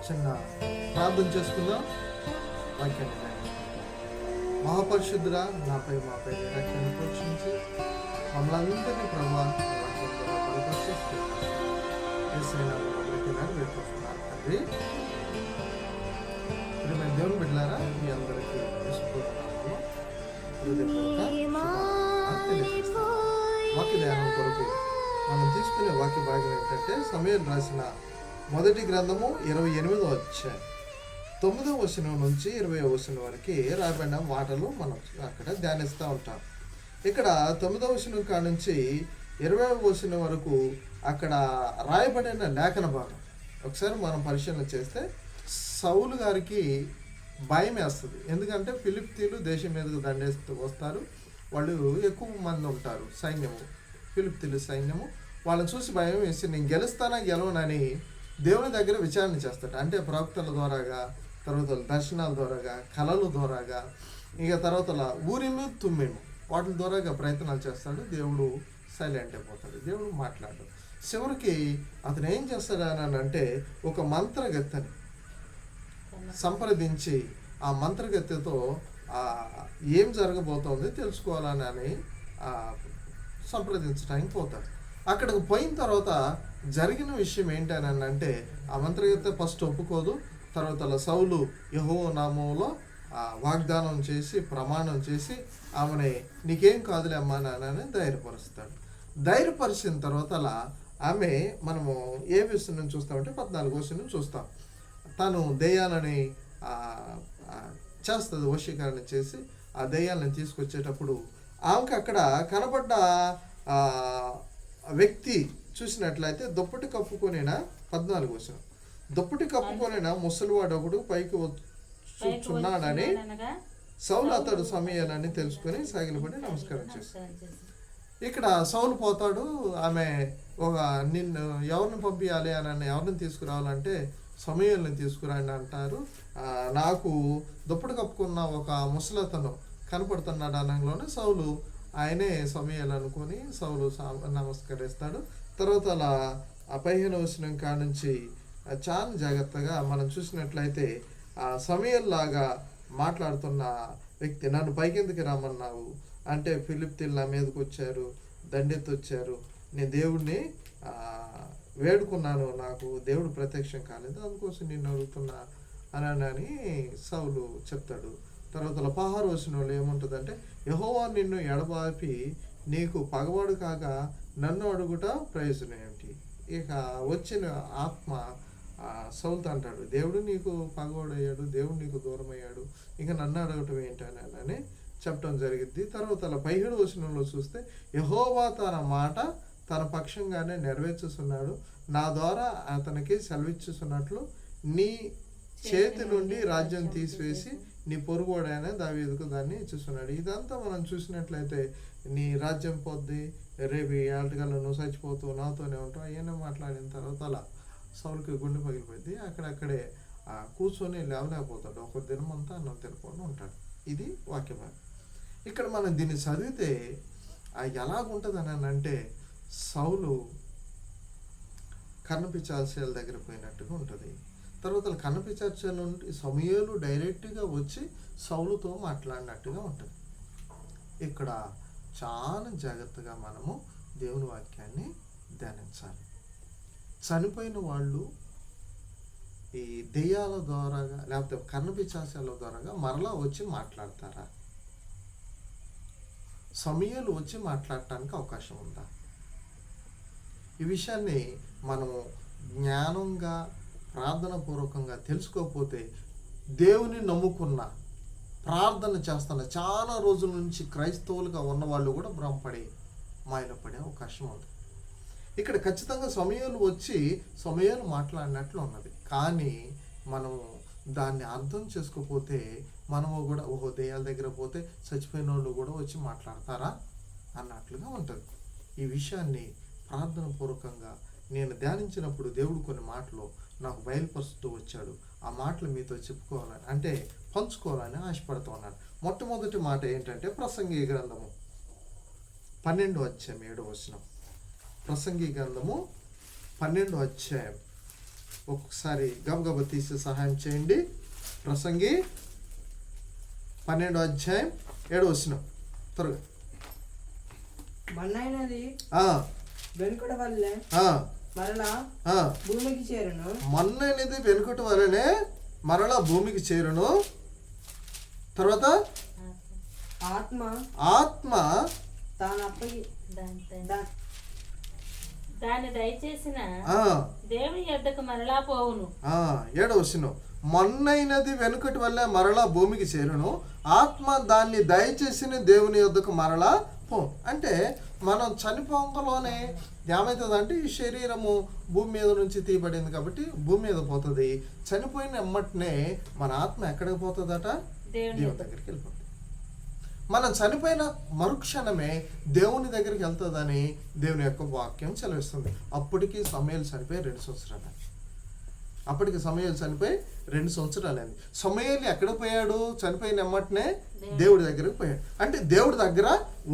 చిన్న ప్రార్థన చేసుకుందాం. వాక్యాన్ని మహాపరిశుద్ధుడా, నాపై మాపై రక్షణ పోషించి మమ్మల్ని అందరినీ ప్రభావ తండ్రి. దేవుని బిడ్డలారా, మీ అందరికీ వాక్య ధ్యానం కొరకు మనం తీసుకునే వాక్య భాగం ఏంటంటే సమూయేలు రాసిన మొదటి గ్రంథము 28వ అధ్యాయం 9వ వచనం నుంచి 20వ వచనం వరకు రాబడిన మాటలు మనం అక్కడ ధ్యానిస్తూ ఉంటాం. ఇక్కడ 9వ వచనం కాడ నుంచి 20వ వచనం వరకు అక్కడ రాయబడిన లేఖన భాగం ఒకసారి మనం పరిశీలన చేస్తే సౌలు గారికి భయం వేస్తుంది. ఎందుకంటే ఫిలిప్తీలు దేశం మీదకు దండేస్తూ వస్తారు. వాళ్ళు ఎక్కువ మంది ఉంటారు, సైన్యము, ఫిలిప్తీలు సైన్యము. వాళ్ళని చూసి భయం వేసి నేను గెలుస్తానా గెలవనని దేవుని దగ్గర విచారణ చేస్తాడు. అంటే ప్రవక్తల ద్వారాగా, తర్వాత దర్శనాల ద్వారాగా, కళల ద్వారాగా, ఇక తర్వాత ఊరిము తుమ్మిము వాటి ద్వారాగా ప్రయత్నాలు చేస్తాడు. దేవుడు సైలెంట్ అయిపోతాడు, దేవుడు మాట్లాడు. చివరికి అతను ఏం చేస్తాడని అంటే ఒక మంత్రగత్తెని సంప్రదించి ఆ మంత్రగత్తెతో ఏం జరగబోతోంది తెలుసుకోవాలని సంప్రదించడానికి పోతాడు. అక్కడికి పోయిన తర్వాత జరిగిన విషయం ఏంటని అంటే ఆ మంత్రగత్తె ఫస్ట్ ఒప్పుకోదు. తర్వాత సౌలు యెహోవా నామములో వాగ్దానం చేసి ప్రమాణం చేసి ఆమెని నీకేం కాదులే అమ్మా నాన్నని ధైర్యపరుస్తాడు. ధైర్యపరిచిన తర్వాత ఆమె మనము ఏ విషయం చూస్తామంటే 14వ వచనం చూస్తాం. తను దెయ్యాలని చేస్తుంది, వశీకరణ చేసి ఆ దెయ్యాలను తీసుకొచ్చేటప్పుడు ఆమెకు అక్కడ కనబడ్డ వ్యక్తి చూసినట్లయితే దుప్పటి కప్పుకొనిన 14వ వచనం దుప్పటి కప్పుకొనిన ముసలివాడు ఒకడు పైకి వచ్చుచున్నాడని సౌలు అతడు సమూయేలని తెలుసుకొని సాగిలపడి నమస్కారం చేస్తాడు. ఇక్కడ సౌలు పోతాడు. ఆమె నిన్ను ఎవరిని పంపించాలి అని ఎవరిని తీసుకురావాలంటే సమూయేలుని తీసుకురండి అంటారు. నాకు దుప్పటి కప్పుకున్న ఒక ముసలతను కనపడుతున్నాడు అనగానే సౌలు ఆయనే సమూయేలు అనుకొని సౌలు నమస్కరిస్తాడు. తర్వాత ఆ 15వ వచనం కాడ నుంచి చాలా జాగ్రత్తగా మనం చూసినట్లయితే ఆ సమూయేలు లాగా మాట్లాడుతున్న వ్యక్తి నన్ను పైకెందుకు రమ్మన్నావు అంటే ఫిలిప్తీలు నా మీదకి వచ్చారు, దండెత్తి వచ్చారు, నేను దేవుడిని వేడుకున్నాను, నాకు దేవుడు ప్రత్యక్షం కాలేదు, అందుకోసం నిన్ను అడుగుతున్నా అని సౌలు చెప్తాడు. తర్వాత 16వ వచనంలో ఏముంటుందంటే యెహోవా నిన్ను ఎడబాపి నీకు పగవాడు కాక నన్ను అడుగుట ప్రయోజనం ఏమిటి. ఇక వచ్చిన ఆత్మ సౌలుతో అంటాడు దేవుడు నీకు పగవాడు అయ్యాడు, దేవుడు నీకు దూరం అయ్యాడు, ఇక నన్ను అడగటం ఏంటని చెప్పడం జరిగింది. తర్వాత 17వ వచనంలో చూస్తే యెహోవా తన మాట తన పక్షంగానే నెరవేర్చుతున్నాడు, నా ద్వారా అతనికి సెలవిచ్చుతున్నట్లు నీ చేతి నుండి రాజ్యం తీసివేసి నీ పొరుగుడైన దావీదుకు దాన్ని ఇచ్చుస్తున్నాడు. ఇదంతా మనం చూసినట్లయితే నీ రాజ్యం పొద్ది, రేపు ఏళ్ళకల్లా నువ్వు చచ్చిపోతూ నాతోనే ఉంటావు అవన్నీ మాట్లాడిన తర్వాత సౌలుకి గుండె పగిలిపోయింది. అక్కడక్కడే కూర్చొని లేవలేకపోతాడు. ఒక దినం అంతా అన్నం తినకుండా ఉంటాడు. ఇది వాక్యం. ఇక్కడ మనం దీన్ని చదివితే ఎలాగుంటుంది అని అంటే సౌలు కన్నపిచార్చల దగ్గర పోయినట్టుగా ఉంటుంది. తర్వాత కన్నపిచార్చల నుండి సమూయేలు డైరెక్ట్గా వచ్చి సౌలుతో మాట్లాడినట్టుగా ఉంటుంది. ఇక్కడ చాలా జాగ్రత్తగా మనము దేవుని వాక్యాన్ని ధ్యానించాలి. చనిపోయిన వాళ్ళు ఈ దెయ్యాల ద్వారాగా లేకపోతే కన్నపిచార్చల ద్వారాగా మరలా వచ్చి మాట్లాడతారా? సమూయేలు వచ్చి మాట్లాడటానికి అవకాశం ఉందా? ఈ విషయాన్ని మనము జ్ఞానంగా ప్రార్థనాపూర్వకంగా తెలుసుకోకపోతే దేవుని నమ్ముకున్న ప్రార్థన చేస్తున్న చాలా రోజుల నుంచి క్రైస్తవులుగా ఉన్న వాళ్ళు కూడా భ్రమపడి మాయలో పడే అవకాశం ఉంది. ఇక్కడ ఖచ్చితంగా సమూయేలు వచ్చి సమూయేలు మాట్లాడినట్లు ఉన్నది. కానీ మనము దాన్ని అర్థం చేసుకోకపోతే మనము కూడా దెయ్యాల దగ్గర పోతే చచ్చిపోయిన వాళ్ళు కూడా వచ్చి మాట్లాడతారా అన్నట్లుగా ఉంటుంది. ఈ విషయాన్ని ప్రార్థన పూర్వకంగా నేను ధ్యానించినప్పుడు దేవుడు కొన్ని మాటలు నాకు బయలుపరుస్తూ వచ్చాడు. ఆ మాటలు మీతో చెప్పుకోవాలని అంటే పంచుకోవాలని ఆశపడుతూ ఉన్నాను. మొట్టమొదటి మాట ఏంటంటే ప్రసంగి గ్రంథము 12వ అధ్యాయం 7వ వచనం. ప్రసంగి గ్రంథము 12వ అధ్యాయం. ఒక్కసారి గబగబ తీసి సహాయం చేయండి. ప్రసంగి 12వ అధ్యాయం 7వ వచనం త్వరగా. మన్నైనది వెనుకట వల్లే మరలా భూమికి చేరును. మన్నైనది వెనుకటి వలనే మరలా భూమికి చేరును. తర్వాత ఆత్మ దాన్ని దయచేసిన దేవుని యొద్దకు మరలా పోవును. 7వ వచనం, మన్నైనది వెనుకటి వల్ల మరలా భూమికి చేరును, ఆత్మ దాన్ని దయచేసిన దేవుని యొద్దకు మరలా పో. అంటే మనం చనిపోకలోనే ఏమవుతుందంటే ఈ శరీరము భూమి మీద నుంచి తీయబడింది కాబట్టి భూమి మీద పోతుంది. చనిపోయిన ఎమ్మటనే మన ఆత్మ ఎక్కడికి పోతుందట? దేవుని దగ్గరికి వెళ్ళిపోతుంది. మనం చనిపోయిన మరుక్షణమే దేవుని దగ్గరికి వెళ్తుందని దేవుని యొక్క వాక్యం సెలవిస్తుంది. అప్పటికి సమయాలు చనిపోయి 2 సంవత్సరాలు. అప్పటికి సమయాలు చనిపోయి 2 సంవత్సరాలు అయింది. సమయాలు ఎక్కడ పోయాడు? చనిపోయిన ఎమ్మటనే దేవుడి దగ్గరికి పోయాడు. అంటే దేవుడి దగ్గర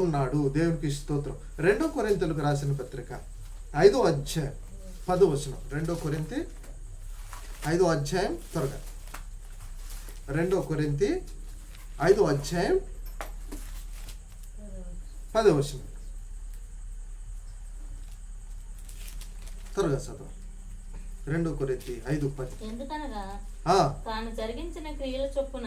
ఉన్నాడు. దేవునికి స్తోత్రం. 2 కొరింథీయులకు రాసిన పత్రిక 5వ అధ్యాయం 10వ వచనం. 2 కొరింథీ 5వ అధ్యాయం త్వరగా. 2 కొరింథీ 5వ అధ్యాయం 10వ వచనం త్వరగా చదువు. 2 కొరింథీ 5:10. ఎందుకనగా తాను జరిగించిన క్రియల చొప్పున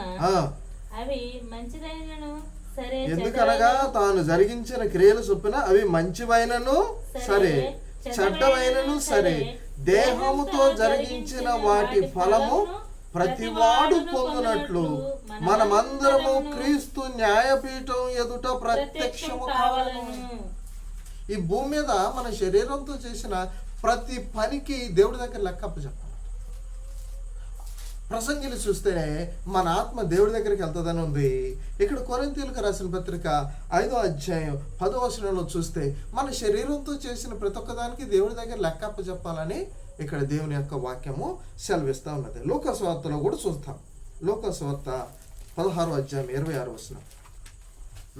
అవి మంచిదైనను సరే, ఎందుకనగా తాను జరిగించిన క్రియల చొప్పున అవి మంచివైనను సరే, చెడ్డవైనను సరే, దేహముతో జరిగించిన వాటి ఫలము ప్రతివాడు పొందునట్లు మనమందరము క్రీస్తు న్యాయపీఠం ఎదుట ప్రత్యక్షము కావాలను. ఈ భూమి మీద మన శరీరంతో చేసిన ప్రతి పనికి దేవుడి దగ్గర లెక్క అప్పచెప్పాలి. ప్రసంగిని చూస్తేనే మన ఆత్మ దేవుడి దగ్గరికి వెళ్తుందని ఉంది. ఇక్కడ కొరింథీయులకు రాసిన పత్రిక 5వ అధ్యాయం 10వ వచనంలో చూస్తే మన శరీరంతో చేసిన ప్రతి ఒక్కదానికి దేవుడి దగ్గర లెక్క అప్పచెప్పాలని ఇక్కడ దేవుని యొక్క వాక్యము సెలవిస్తూ ఉన్నది. లూకా సువార్తలో కూడా చూస్తాం. లూకా సువార్త 16వ అధ్యాయం 26వ వచనం.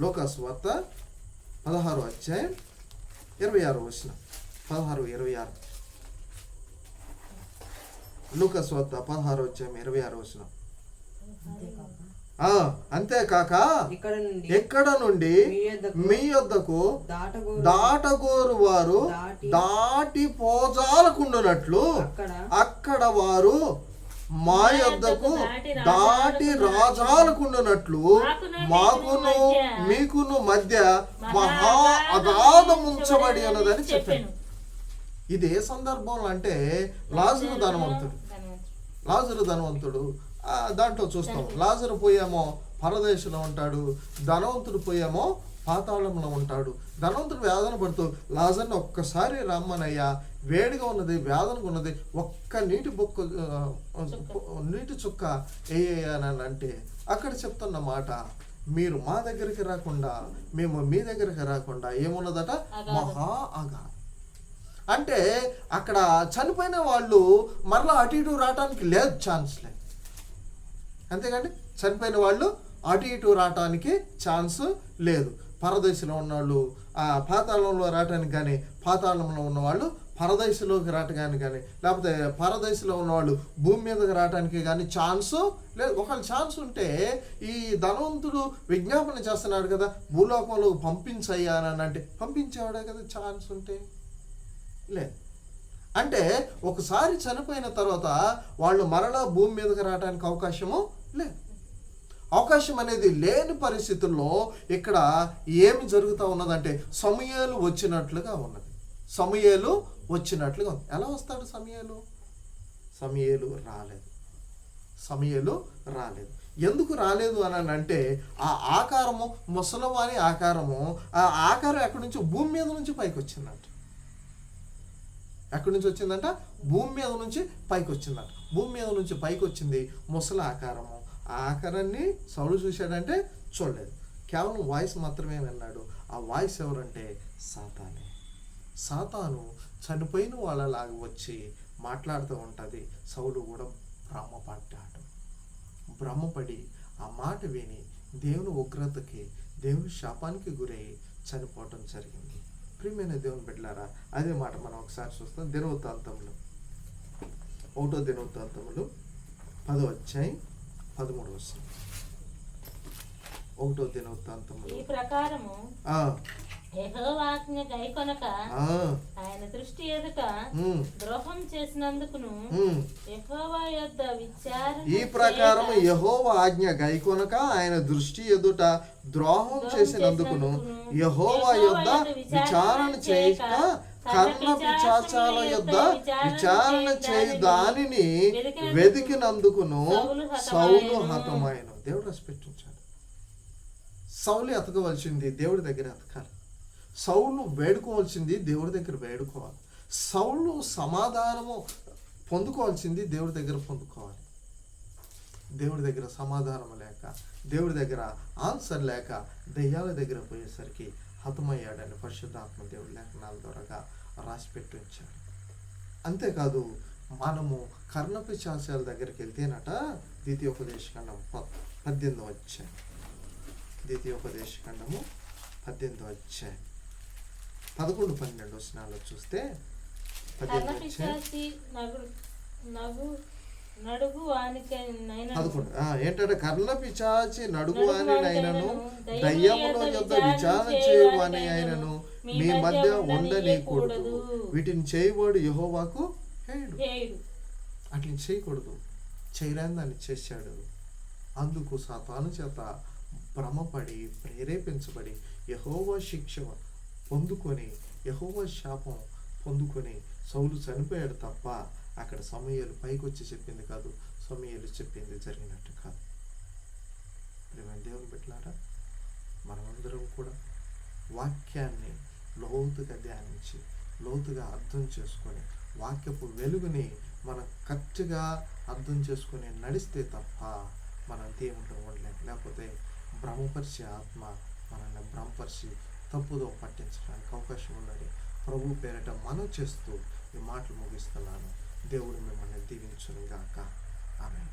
లూకా సువార్త 16వ అధ్యాయం 26వ వచనం. 16:26. లూకా సువార్త 16వ అధ్యాయం 26వ వచనం. అంతేకాక ఎక్కడ నుండి మీ యొద్దకు దాటగోరు వారు దాటి పోజాలకుండునట్లు అక్కడ వారు మా యొద్దకు దాటి రాజాలకుండునట్లు మాకును మీకును మధ్య మహా అగాధం ఉంచబడి ఉన్నదని చెప్పాను. ఇది ఏ సందర్భంలో అంటే లాజరు ధనవంతుడు దాంట్లో చూస్తాం. లాజరు పోయేమో పరదేశంలో ఉంటాడు, ధనవంతుడు పోయేమో పాతాళంలో ఉంటాడు. ధనవంతుడు వేదన పడుతూ లాజర్ని ఒక్కసారి రమ్మనయ్యా, వేడిగా ఉన్నది, వేదనగా ఉన్నది, ఒక్క నీటి చుక్క వేయని అంటే అక్కడ చెప్తున్న మాట, మీరు మా దగ్గరికి రాకుండా మేము మీ దగ్గరికి రాకుండా ఏమున్నదట? మహా అగాధం. అంటే అక్కడ చనిపోయిన వాళ్ళు మరలా అటు ఇటు రావటానికి లేదు, ఛాన్స్ లేదు. అంతేకాండి, చనిపోయిన వాళ్ళు అటు ఇటు రావటానికి ఛాన్స్ లేదు. పరదేశంలో ఉన్నవాళ్ళు పాతాళంలో రావటానికి కానీ, పాతాళంలో ఉన్నవాళ్ళు పరదేశంలోకి రావటానికి కానీ, లేకపోతే పరదేశంలో ఉన్నవాళ్ళు భూమి మీదకి రావటానికి కానీ ఛాన్స్ లేదు. ఒకవేళ ఛాన్స్ ఉంటే ఈ ధనవంతుడు విజ్ఞాపన చేస్తున్నాడు కదా, భూలోకంలో పంపించయ్యా అని అంటే పంపించేవాడే కదా. ఛాన్స్ ఉంటే లేదు. అంటే ఒకసారి చనిపోయిన తర్వాత వాళ్ళు మరలా భూమి మీదకి రావడానికి అవకాశము లేదు. అవకాశం అనేది లేని పరిస్థితుల్లో ఇక్కడ ఏమి జరుగుతూ ఉన్నదంటే సమూయేలు వచ్చినట్లుగా ఉన్నది. సమూయేలు వచ్చినట్లుగా ఉంది. ఎలా వస్తాడు సమూయేలు? సమూయేలు రాలేదు. ఎందుకు రాలేదు అని అంటే ఆ ఆకారము ముసలవాని ఆకారము, ఆ ఆకారం ఎక్కడి నుంచి? భూమి మీద నుంచి పైకి వచ్చిందంట. ఎక్కడి నుంచి వచ్చిందంట? భూమి మీద నుంచి పైకి వచ్చిందంట. భూమి మీద నుంచి పైకి వచ్చింది ముసలి ఆకారము. ఆ ఆకారాన్ని సౌలు చూశాడంటే చూడలేదు, కేవలం వాయిస్ మాత్రమే విన్నాడు. ఆ వాయిస్ ఎవరంటే సాతానే. సాతాను చనిపోయిన వాళ్ళలాగా వచ్చి మాట్లాడుతూ ఉంటుంది. సౌలు కూడా భ్రమపడి ఆ మాట విని దేవుని ఉగ్రతకి, దేవుని శాపానికి గురై చనిపోవటం జరిగింది. ప్రియమైన దేవుని బిడ్డలారా, అదే మాట మనం ఒకసారి చూస్తాం. దినవృత్తాంతములు 1వ దినవృత్తాంతములు 10వ అధ్యాయం 13వ వచనం. 1వ దినవృత్తాంతములు ఈ ప్రకారము ఆ యెహోవా ఆజ్ఞ గైకొనక ఆ ఆయన దృష్టి ఎదుట ఉమ్, ద్రోహం చేసినందుకును ఉమ్. యెహోవా యొద్ద విచారణ ఈ ప్రకారం చేయక యెహోవా ఆజ్ఞ గైకొనక ఆయన దృష్టి ఎదుట ద్రోహం చేసినందుకును యెహోవా యొద్ద విచారణ చేయక కర్ణ పిశాచాల యొద్ద విచారణ చేయు దానిని వెదికినందుకును సౌలు హతమైన. దేవుడు రసిపెట్టించాడు. సౌలు ఎతకవలసింది దేవుడి దగ్గర ఎతకాలి. సౌలు వేడుకోవాల్సింది దేవుడి దగ్గర వేడుకోవాలి. సౌలు సమాధానము పొందుకోవాల్సింది దేవుడి దగ్గర పొందుకోవాలి. దేవుడి దగ్గర సమాధానం లేక, దేవుడి దగ్గర ఆన్సర్ లేక దెయ్యాల దగ్గర పోయేసరికి హతమయ్యాడని పరిశుద్ధాత్మ దేవుడి లేఖనాల ద్వారా రాసి పెట్టి ఉంచాడు. అంతేకాదు, మనము కర్ణపిశాచాల దగ్గరికి వెళ్తేనట ద్వితీయోపదేశకాండం 18వ అధ్యాయం, ద్వితీయోపదేశకాండము 18వ అధ్యాయం 11-12 వచనాల్లో చూస్తే 18వ అధ్యాయం కర్ణపిశాచి నడుగు వానికైనను 11 ఏంటంటే కర్ణపిశాచి నడుగు అని అయినను దయ్యముల యొద్ద విచారణ చేయువాని అయినను మీ మధ్య ఉండనీయకూడదు. వీటిని చేయవాడు యెహోవాకు హేయుడు. అట్లా చేయకూడదు. చేయలేని దాన్ని చేశాడు. అందుకు సాతాను చేత భ్రమపడి ప్రేరేపించబడి యెహోవా శిక్ష పొందుకొని, యెహోవా శాపం పొందుకొని సౌలు చనిపోయాడు తప్ప అక్కడ సమూయేలు పైకి వచ్చి చెప్పింది కాదు, సమూయేలు చెప్పింది జరిగినట్టు కాదు. ప్రియమైన దేవుని బిడ్డలారా, మనమందరం కూడా వాక్యాన్ని లోతుగా ధ్యానించి, లోతుగా అర్థం చేసుకొని, వాక్యపు వెలుగుని మనం కరెక్ట్గా అర్థం చేసుకొని నడిస్తే తప్ప మనం దేవుళ్ళు ఉండలేం. లేకపోతే భ్రమపరిచే ఆత్మ మనల్ని భ్రమపరిచి తప్పుదో పట్టించడానికి అవకాశం ఉన్నది. ప్రభు పేరిట మనం చేస్తూ ఈ మాటలు ముగిస్తున్నాను. దేవుడు మిమ్మల్ని దీవించును గాక. ఆమేన్.